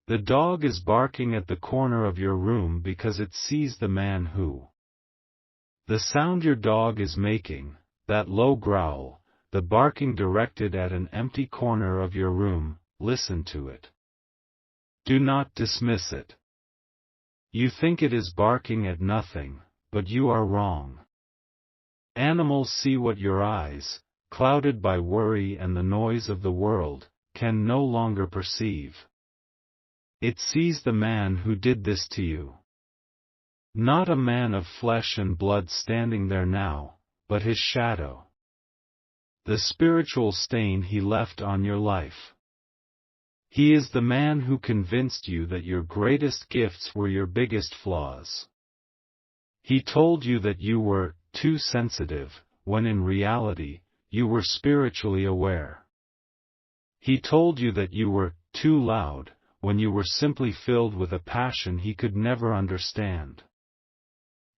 The dog is barking at the corner of your room because it sees the man who. The sound your dog is making, that low growl, the barking directed at an empty corner of your room, listen to it. Do not dismiss it. You think it is barking at nothing, but you are wrong. Animals see what your eyes, clouded by worry and the noise of the world, can no longer perceive. It sees the man who did this to you. Not a man of flesh and blood standing there now, but his shadow. The spiritual stain he left on your life. He is the man who convinced you that your greatest gifts were your biggest flaws. He told you that you were too sensitive, when in reality, you were spiritually aware. He told you that you were too loud, when you were simply filled with a passion he could never understand.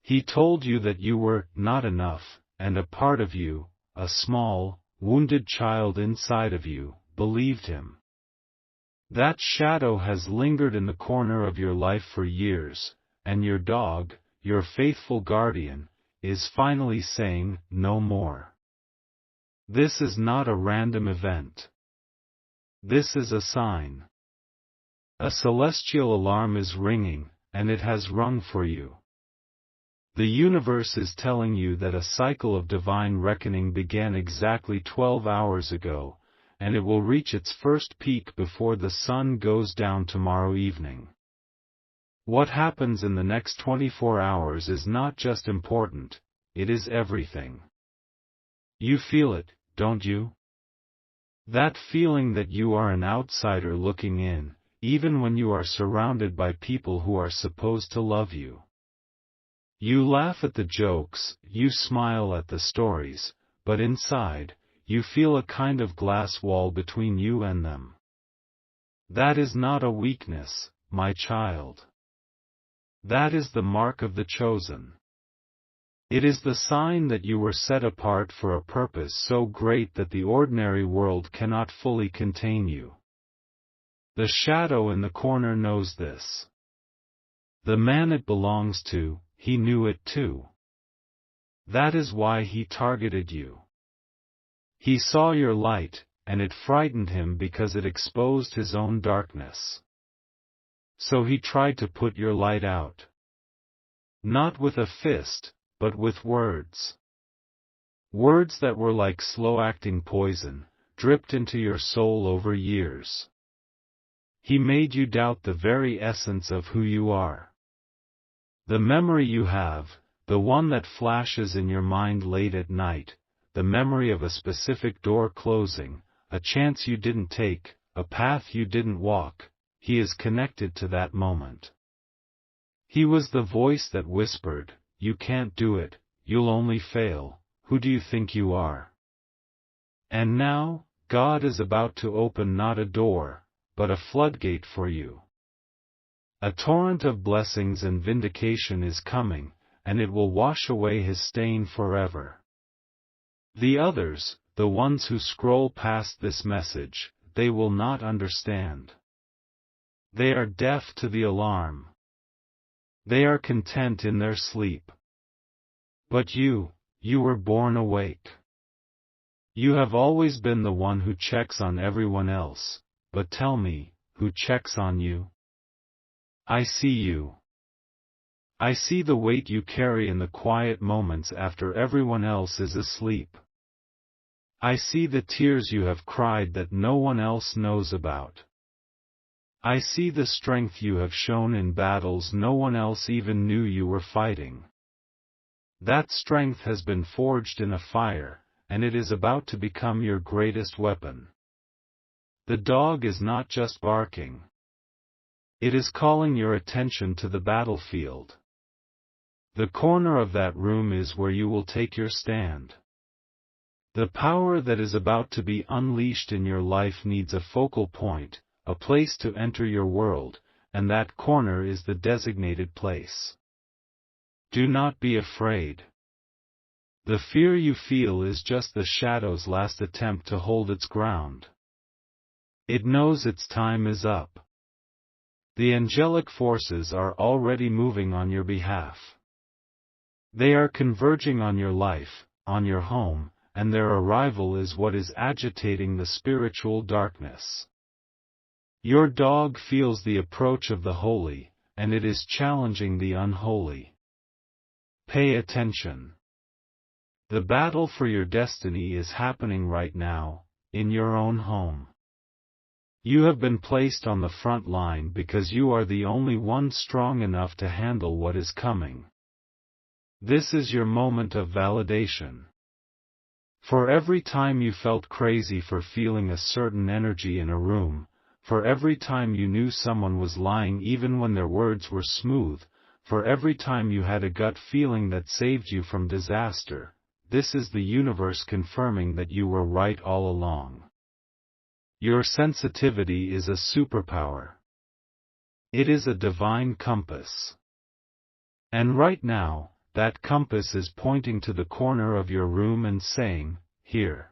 He told you that you were not enough, and a part of you, a small, wounded child inside of you, believed him. That shadow has lingered in the corner of your life for years, and your dog, your faithful guardian, is finally saying, no more. This is not a random event. This is a sign. A celestial alarm is ringing, and it has rung for you. The universe is telling you that a cycle of divine reckoning began exactly 12 hours ago, and it will reach its first peak before the sun goes down tomorrow evening. What happens in the next 24 hours is not just important, it is everything. You feel it, don't you? That feeling that you are an outsider looking in, even when you are surrounded by people who are supposed to love you. You laugh at the jokes, you smile at the stories, but inside, you feel a kind of glass wall between you and them. That is not a weakness, my child. That is the mark of the chosen. It is the sign that you were set apart for a purpose so great that the ordinary world cannot fully contain you. The shadow in the corner knows this. The man it belongs to, he knew it too. That is why he targeted you. He saw your light, and it frightened him because it exposed his own darkness. So he tried to put your light out. Not with a fist, but with words. Words that were like slow-acting poison, dripped into your soul over years. He made you doubt the very essence of who you are. The memory you have, the one that flashes in your mind late at night, the memory of a specific door closing, a chance you didn't take, a path you didn't walk, he is connected to that moment. He was the voice that whispered, you can't do it, you'll only fail, who do you think you are? And now, God is about to open not a door, but a floodgate for you. A torrent of blessings and vindication is coming, and it will wash away his stain forever. The others, the ones who scroll past this message, they will not understand. They are deaf to the alarm. They are content in their sleep. But you were born awake. You have always been the one who checks on everyone else, but tell me, who checks on you? I see you. I see the weight you carry in the quiet moments after everyone else is asleep. I see the tears you have cried that no one else knows about. I see the strength you have shown in battles no one else even knew you were fighting. That strength has been forged in a fire, and it is about to become your greatest weapon. The dog is not just barking. It is calling your attention to the battlefield. The corner of that room is where you will take your stand. The power that is about to be unleashed in your life needs a focal point, a place to enter your world, and that corner is the designated place. Do not be afraid. The fear you feel is just the shadow's last attempt to hold its ground. It knows its time is up. The angelic forces are already moving on your behalf. They are converging on your life, on your home, and their arrival is what is agitating the spiritual darkness. Your dog feels the approach of the holy, and it is challenging the unholy. Pay attention. The battle for your destiny is happening right now, in your own home. You have been placed on the front line because you are the only one strong enough to handle what is coming. This is your moment of validation. For every time you felt crazy for feeling a certain energy in a room, for every time you knew someone was lying even when their words were smooth, for every time you had a gut feeling that saved you from disaster, this is the universe confirming that you were right all along. Your sensitivity is a superpower. It is a divine compass. And right now, that compass is pointing to the corner of your room and saying, "Here."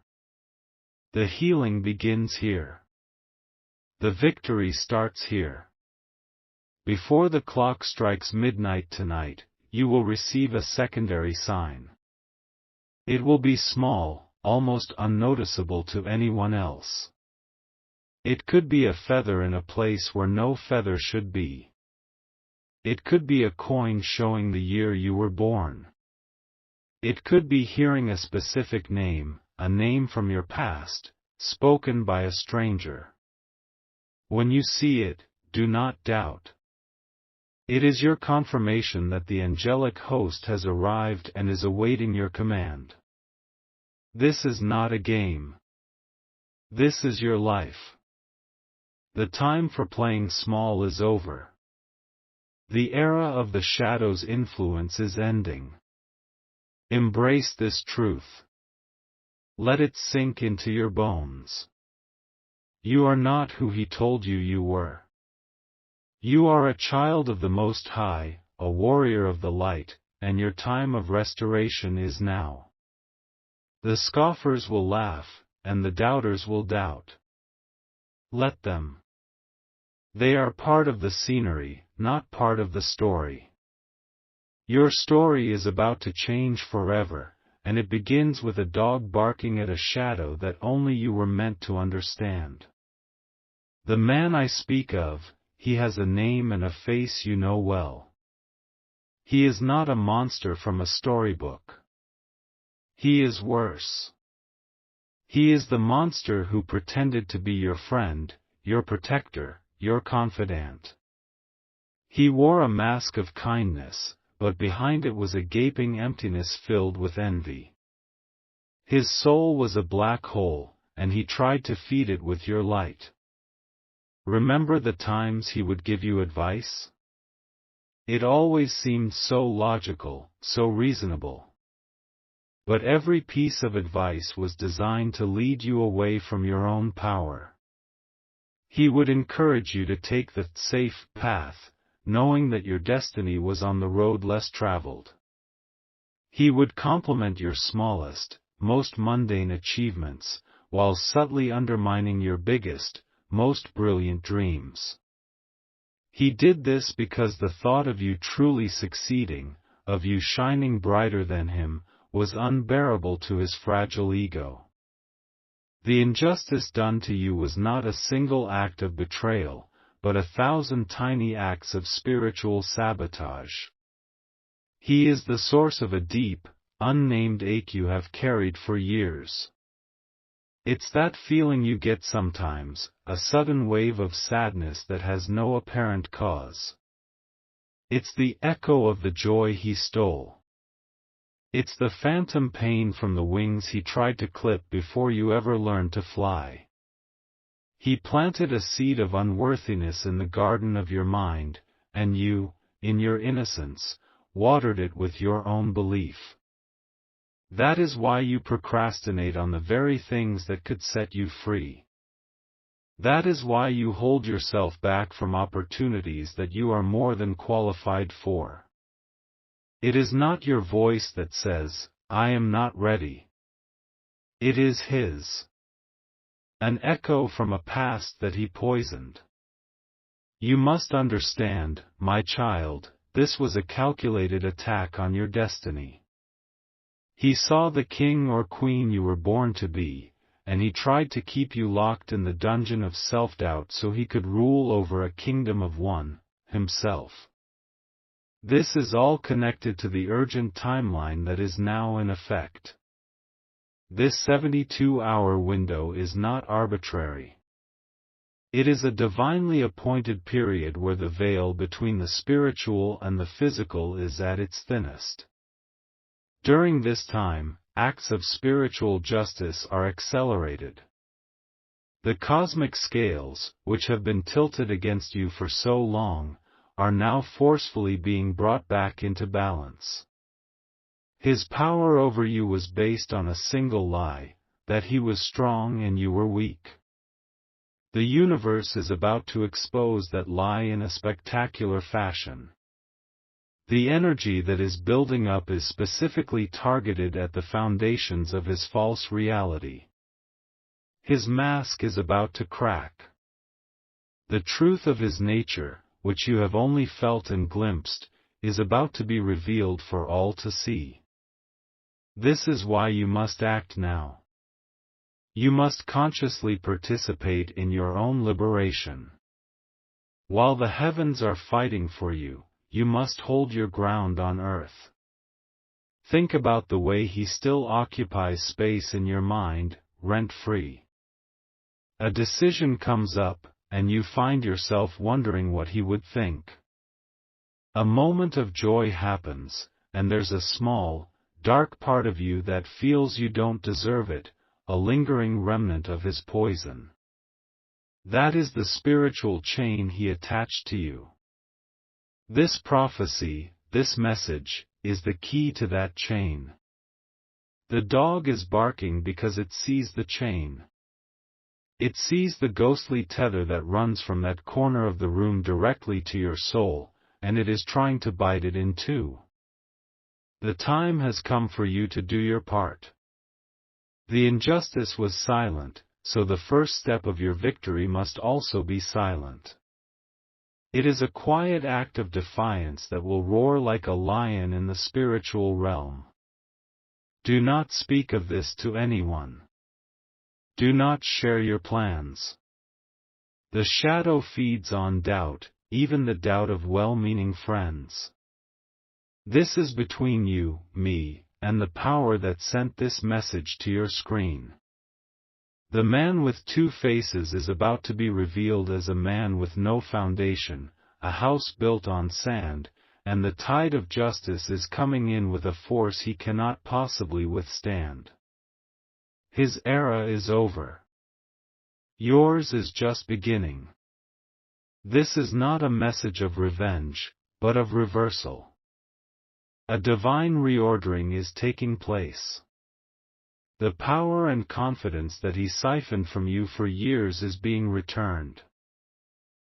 The healing begins here. The victory starts here. Before the clock strikes midnight tonight, you will receive a secondary sign. It will be small, almost unnoticeable to anyone else. It could be a feather in a place where no feather should be. It could be a coin showing the year you were born. It could be hearing a specific name, a name from your past, spoken by a stranger. When you see it, do not doubt. It is your confirmation that the angelic host has arrived and is awaiting your command. This is not a game. This is your life. The time for playing small is over. The era of the shadow's influence is ending. Embrace this truth. Let it sink into your bones. You are not who he told you you were. You are a child of the Most High, a warrior of the light, and your time of restoration is now. The scoffers will laugh, and the doubters will doubt. Let them. They are part of the scenery, not part of the story. Your story is about to change forever, and it begins with a dog barking at a shadow that only you were meant to understand. The man I speak of, he has a name and a face you know well. He is not a monster from a storybook. He is worse. He is the monster who pretended to be your friend, your protector, your confidant. He wore a mask of kindness, but behind it was a gaping emptiness filled with envy. His soul was a black hole, and he tried to feed it with your light. Remember the times he would give you advice? It always seemed so logical, so reasonable. But every piece of advice was designed to lead you away from your own power. He would encourage you to take the safe path, knowing that your destiny was on the road less traveled. He would compliment your smallest, most mundane achievements, while subtly undermining your biggest, most brilliant dreams. He did this because the thought of you truly succeeding, of you shining brighter than him, was unbearable to his fragile ego. The injustice done to you was not a single act of betrayal, but 1,000 tiny acts of spiritual sabotage. He is the source of a deep, unnamed ache you have carried for years. It's that feeling you get sometimes, a sudden wave of sadness that has no apparent cause. It's the echo of the joy he stole. It's the phantom pain from the wings he tried to clip before you ever learned to fly. He planted a seed of unworthiness in the garden of your mind, and you, in your innocence, watered it with your own belief. That is why you procrastinate on the very things that could set you free. That is why you hold yourself back from opportunities that you are more than qualified for. It is not your voice that says, "I am not ready." It is his. An echo from a past that he poisoned. You must understand, my child, this was a calculated attack on your destiny. He saw the king or queen you were born to be, and he tried to keep you locked in the dungeon of self-doubt so he could rule over a kingdom of one, himself. This is all connected to the urgent timeline that is now in effect. This 72-hour window is not arbitrary. It is a divinely appointed period where the veil between the spiritual and the physical is at its thinnest. During this time, acts of spiritual justice are accelerated. The cosmic scales, which have been tilted against you for so long, are now forcefully being brought back into balance. His power over you was based on a single lie, that he was strong and you were weak. The universe is about to expose that lie in a spectacular fashion. The energy that is building up is specifically targeted at the foundations of his false reality. His mask is about to crack. The truth of his nature, which you have only felt and glimpsed, is about to be revealed for all to see. This is why you must act now. You must consciously participate in your own liberation. While the heavens are fighting for you, you must hold your ground on earth. Think about the way he still occupies space in your mind, rent-free. A decision comes up, and you find yourself wondering what he would think. A moment of joy happens, and there's a small, dark part of you that feels you don't deserve it, a lingering remnant of his poison. That is the spiritual chain he attached to you. This prophecy, this message, is the key to that chain. The dog is barking because it sees the chain. It sees the ghostly tether that runs from that corner of the room directly to your soul, and it is trying to bite it in two. The time has come for you to do your part. The injustice was silent, so the first step of your victory must also be silent. It is a quiet act of defiance that will roar like a lion in the spiritual realm. Do not speak of this to anyone. Do not share your plans. The shadow feeds on doubt, even the doubt of well-meaning friends. This is between you, me, and the power that sent this message to your screen. The man with two faces is about to be revealed as a man with no foundation, a house built on sand, and the tide of justice is coming in with a force he cannot possibly withstand. His era is over. Yours is just beginning. This is not a message of revenge, but of reversal. A divine reordering is taking place. The power and confidence that he siphoned from you for years is being returned.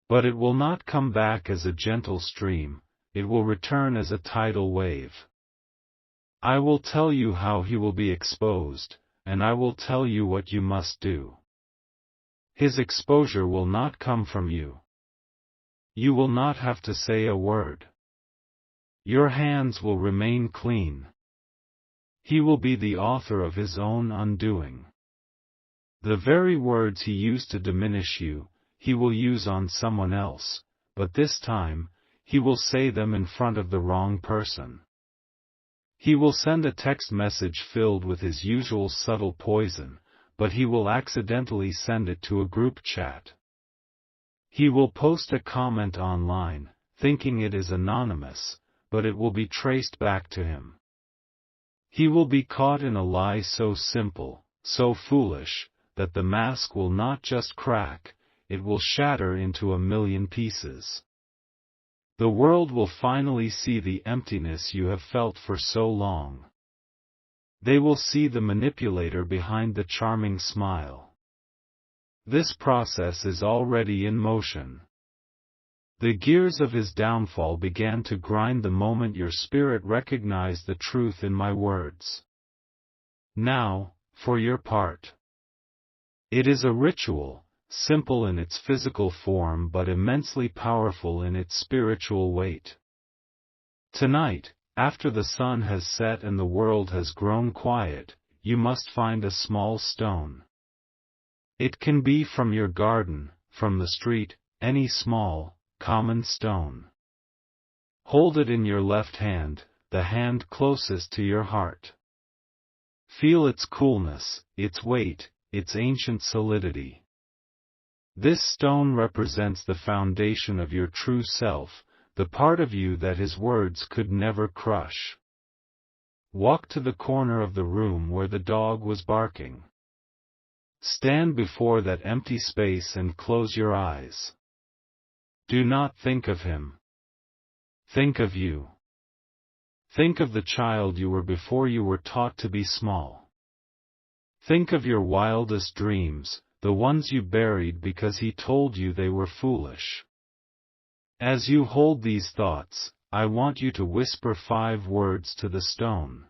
But it will not come back as a gentle stream, it will return as a tidal wave. I will tell you how he will be exposed, and I will tell you what you must do. His exposure will not come from you. You will not have to say a word. Your hands will remain clean. He will be the author of his own undoing. The very words he used to diminish you, he will use on someone else, but this time, he will say them in front of the wrong person. He will send a text message filled with his usual subtle poison, but he will accidentally send it to a group chat. He will post a comment online, thinking it is anonymous, but it will be traced back to him. He will be caught in a lie so simple, so foolish, that the mask will not just crack, it will shatter into a million pieces. The world will finally see the emptiness you have felt for so long. They will see the manipulator behind the charming smile. This process is already in motion. The gears of his downfall began to grind the moment your spirit recognized the truth in my words. Now, for your part. It is a ritual, simple in its physical form but immensely powerful in its spiritual weight. Tonight, after the sun has set and the world has grown quiet, you must find a small stone. It can be from your garden, from the street, any small, common stone. Hold it in your left hand, the hand closest to your heart. Feel its coolness, its weight, its ancient solidity. This stone represents the foundation of your true self, the part of you that his words could never crush. Walk to the corner of the room where the dog was barking. Stand before that empty space and close your eyes. Do not think of him. Think of you. Think of the child you were before you were taught to be small. Think of your wildest dreams, the ones you buried because he told you they were foolish. As you hold these thoughts, I want you to whisper 5 words to the stone.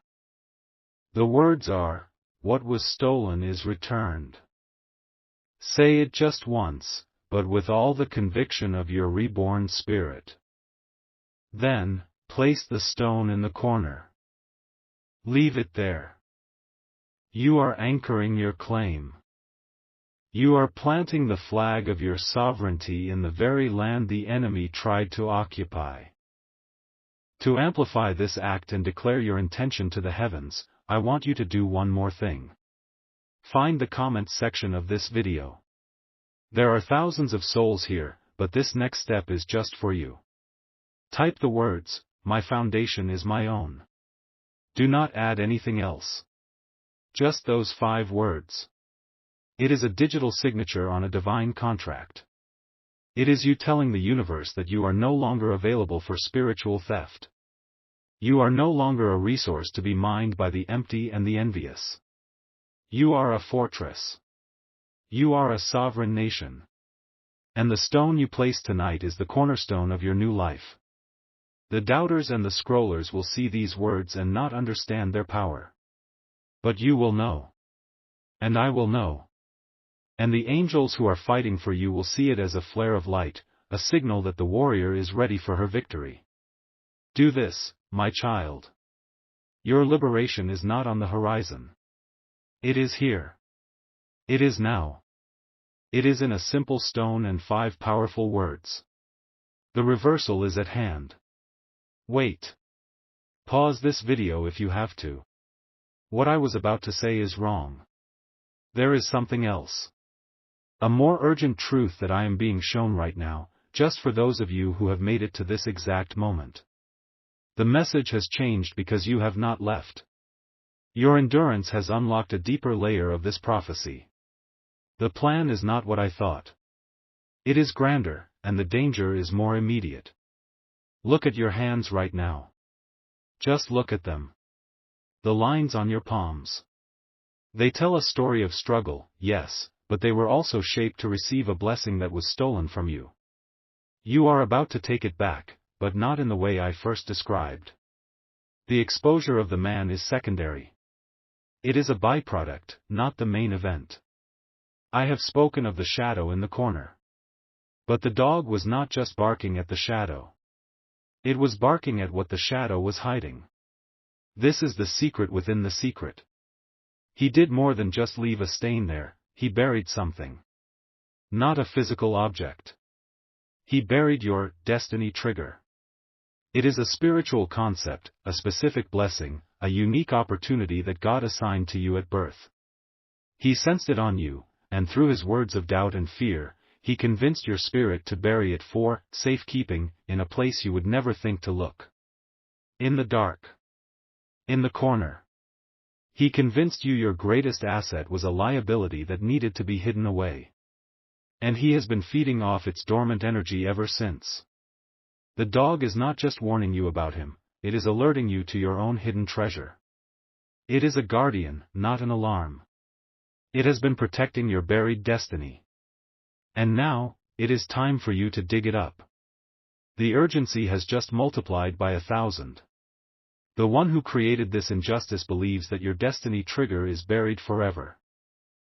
The words are, "What was stolen is returned." Say it just once, but with all the conviction of your reborn spirit. Then, place the stone in the corner. Leave it there. You are anchoring your claim. You are planting the flag of your sovereignty in the very land the enemy tried to occupy. To amplify this act and declare your intention to the heavens, I want you to do one more thing. Find the comments section of this video. There are thousands of souls here, but this next step is just for you. Type the words, "My foundation is my own." Do not add anything else. Just those 5 words. It is a digital signature on a divine contract. It is you telling the universe that you are no longer available for spiritual theft. You are no longer a resource to be mined by the empty and the envious. You are a fortress. You are a sovereign nation. And the stone you place tonight is the cornerstone of your new life. The doubters and the scrollers will see these words and not understand their power. But you will know. And I will know. And the angels who are fighting for you will see it as a flare of light, a signal that the warrior is ready for her victory. Do this, my child. Your liberation is not on the horizon. It is here. It is now. It is in a simple stone and 5 powerful words. The reversal is at hand. Wait. Pause this video if you have to. What I was about to say is wrong. There is something else. A more urgent truth that I am being shown right now, just for those of you who have made it to this exact moment. The message has changed because you have not left. Your endurance has unlocked a deeper layer of this prophecy. The plan is not what I thought. It is grander, and the danger is more immediate. Look at your hands right now. Just look at them. The lines on your palms. They tell a story of struggle, yes, but they were also shaped to receive a blessing that was stolen from you. You are about to take it back, but not in the way I first described. The exposure of the man is secondary. It is a byproduct, not the main event. I have spoken of the shadow in the corner. But the dog was not just barking at the shadow. It was barking at what the shadow was hiding. This is the secret within the secret. He did more than just leave a stain there, he buried something. Not a physical object. He buried your destiny trigger. It is a spiritual concept, a specific blessing, a unique opportunity that God assigned to you at birth. He sensed it on you, and through his words of doubt and fear, he convinced your spirit to bury it for safekeeping, in a place you would never think to look. In the dark. In the corner. He convinced you your greatest asset was a liability that needed to be hidden away. And he has been feeding off its dormant energy ever since. The dog is not just warning you about him, it is alerting you to your own hidden treasure. It is a guardian, not an alarm. It has been protecting your buried destiny. And now, it is time for you to dig it up. The urgency has just multiplied by 1,000. The one who created this injustice believes that your destiny trigger is buried forever.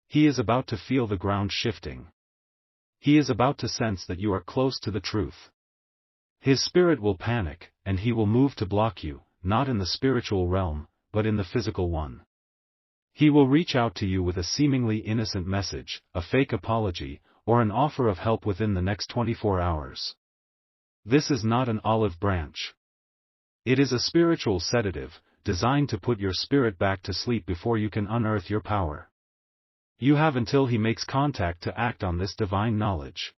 He is about to feel the ground shifting. He is about to sense that you are close to the truth. His spirit will panic, and he will move to block you, not in the spiritual realm, but in the physical one. He will reach out to you with a seemingly innocent message, a fake apology, or an offer of help within the next 24 hours. This is not an olive branch. It is a spiritual sedative, designed to put your spirit back to sleep before you can unearth your power. You have until he makes contact to act on this divine knowledge.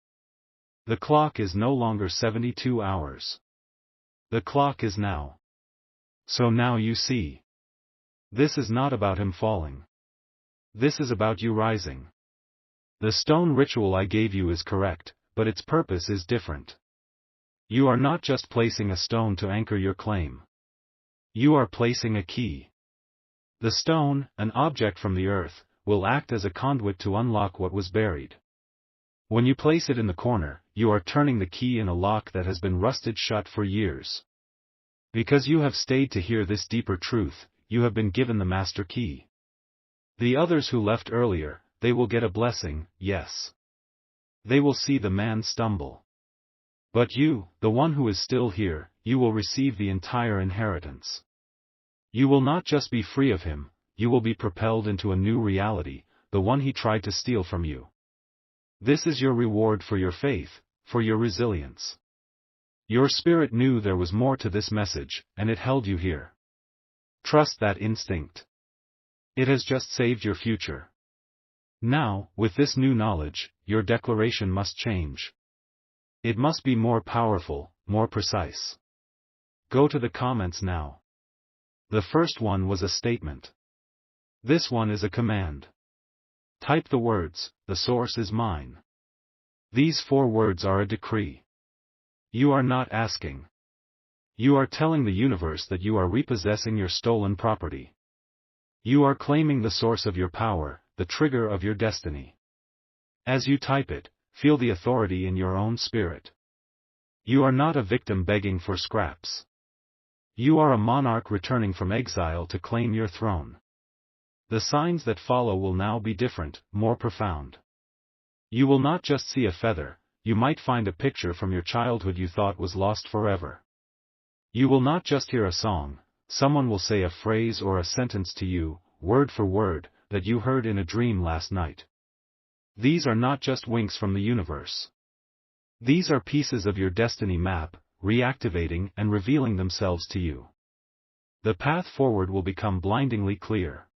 The clock is no longer 72 hours. The clock is now. So now you see. This is not about him falling. This is about you rising. The stone ritual I gave you is correct, but its purpose is different. You are not just placing a stone to anchor your claim. You are placing a key. The stone, an object from the earth, will act as a conduit to unlock what was buried. When you place it in the corner, you are turning the key in a lock that has been rusted shut for years. Because you have stayed to hear this deeper truth, you have been given the master key. The others who left earlier, they will get a blessing, yes. They will see the man stumble. But you, the one who is still here, you will receive the entire inheritance. You will not just be free of him, you will be propelled into a new reality, the one he tried to steal from you. This is your reward for your faith, for your resilience. Your spirit knew there was more to this message, and it held you here. Trust that instinct. It has just saved your future. Now, with this new knowledge, your declaration must change. It must be more powerful, more precise. Go to the comments now. The first one was a statement. This one is a command. Type the words, "The source is mine." These 4 words are a decree. You are not asking. You are telling the universe that you are repossessing your stolen property. You are claiming the source of your power, the trigger of your destiny. As you type it, feel the authority in your own spirit. You are not a victim begging for scraps. You are a monarch returning from exile to claim your throne. The signs that follow will now be different, more profound. You will not just see a feather, you might find a picture from your childhood you thought was lost forever. You will not just hear a song, someone will say a phrase or a sentence to you, word for word, that you heard in a dream last night. These are not just winks from the universe. These are pieces of your destiny map, reactivating and revealing themselves to you. The path forward will become blindingly clear.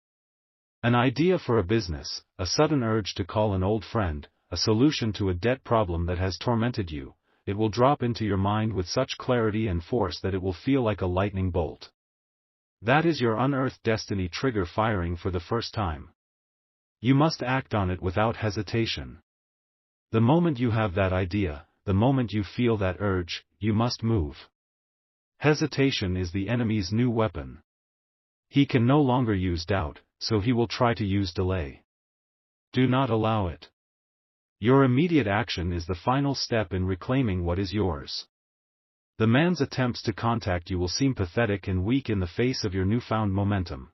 An idea for a business, a sudden urge to call an old friend, a solution to a debt problem that has tormented you, it will drop into your mind with such clarity and force that it will feel like a lightning bolt. That is your unearthed destiny trigger firing for the first time. You must act on it without hesitation. The moment you have that idea, the moment you feel that urge, you must move. Hesitation is the enemy's new weapon. He can no longer use doubt, so he will try to use delay. Do not allow it. Your immediate action is the final step in reclaiming what is yours. The man's attempts to contact you will seem pathetic and weak in the face of your newfound momentum.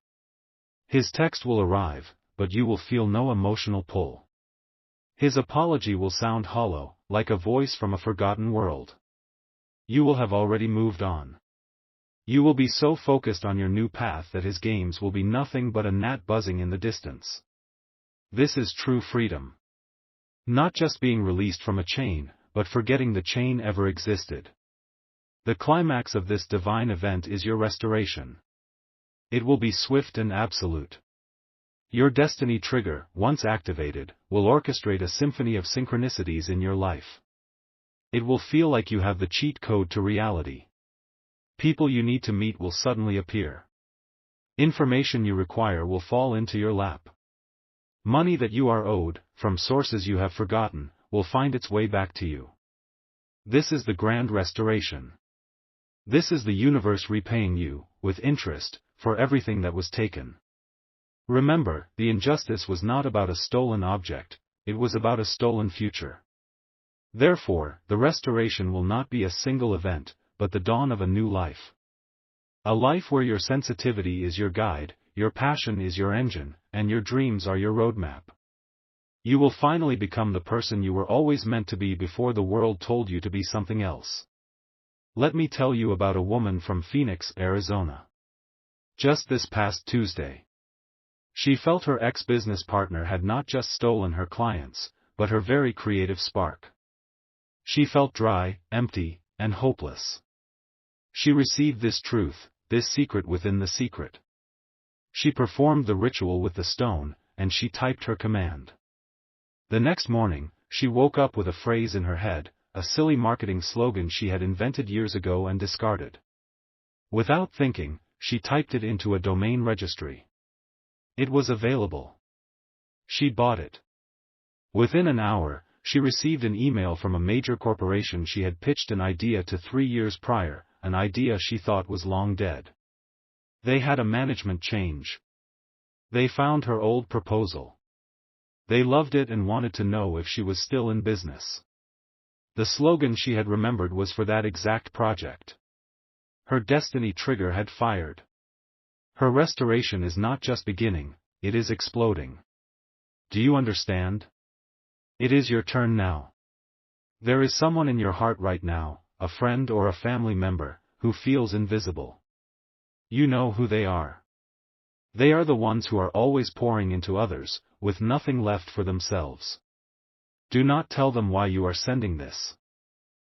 His text will arrive, but you will feel no emotional pull. His apology will sound hollow, like a voice from a forgotten world. You will have already moved on. You will be so focused on your new path that his games will be nothing but a gnat buzzing in the distance. This is true freedom. Not just being released from a chain, but forgetting the chain ever existed. The climax of this divine event is your restoration. It will be swift and absolute. Your destiny trigger, once activated, will orchestrate a symphony of synchronicities in your life. It will feel like you have the cheat code to reality. People you need to meet will suddenly appear. Information you require will fall into your lap. Money that you are owed, from sources you have forgotten, will find its way back to you. This is the grand restoration. This is the universe repaying you, with interest, for everything that was taken. Remember, the injustice was not about a stolen object, it was about a stolen future. Therefore, the restoration will not be a single event, but the dawn of a new life. A life where your sensitivity is your guide, your passion is your engine, and your dreams are your roadmap. You will finally become the person you were always meant to be before the world told you to be something else. Let me tell you about a woman from Phoenix, Arizona. Just this past Tuesday, she felt her ex-business partner had not just stolen her clients, but her very creative spark. She felt dry, empty, and hopeless. She received this truth, this secret within the secret. She performed the ritual with the stone, and she typed her command. The next morning, she woke up with a phrase in her head, a silly marketing slogan she had invented years ago and discarded. Without thinking, she typed it into a domain registry. It was available. She bought it. Within an hour, she received an email from a major corporation she had pitched an idea to 3 years prior, an idea she thought was long dead. They had a management change. They found her old proposal. They loved it and wanted to know if she was still in business. The slogan she had remembered was for that exact project. Her destiny trigger had fired. Her restoration is not just beginning, it is exploding. Do you understand? It is your turn now. There is someone in your heart right now, a friend or a family member, who feels invisible. You know who they are. They are the ones who are always pouring into others, with nothing left for themselves. Do not tell them why you are sending this.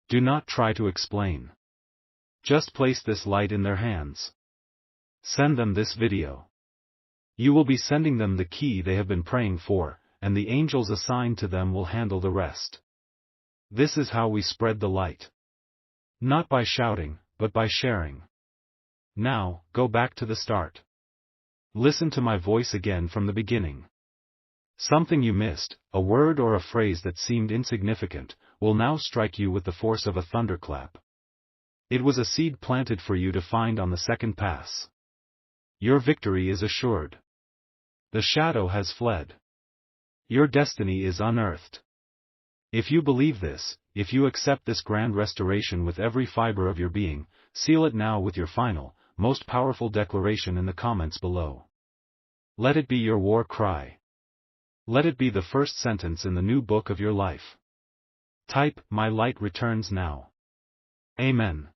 Do not try to explain. Just place this light in their hands. Send them this video. You will be sending them the key they have been praying for, and the angels assigned to them will handle the rest. This is how we spread the light. Not by shouting, but by sharing. Now, go back to the start. Listen to my voice again from the beginning. Something you missed, a word or a phrase that seemed insignificant, will now strike you with the force of a thunderclap. It was a seed planted for you to find on the second pass. Your victory is assured. The shadow has fled. Your destiny is unearthed. If you believe this, if you accept this grand restoration with every fiber of your being, seal it now with your final, most powerful declaration in the comments below. Let it be your war cry. Let it be the first sentence in the new book of your life. Type, "My light returns now." Amen.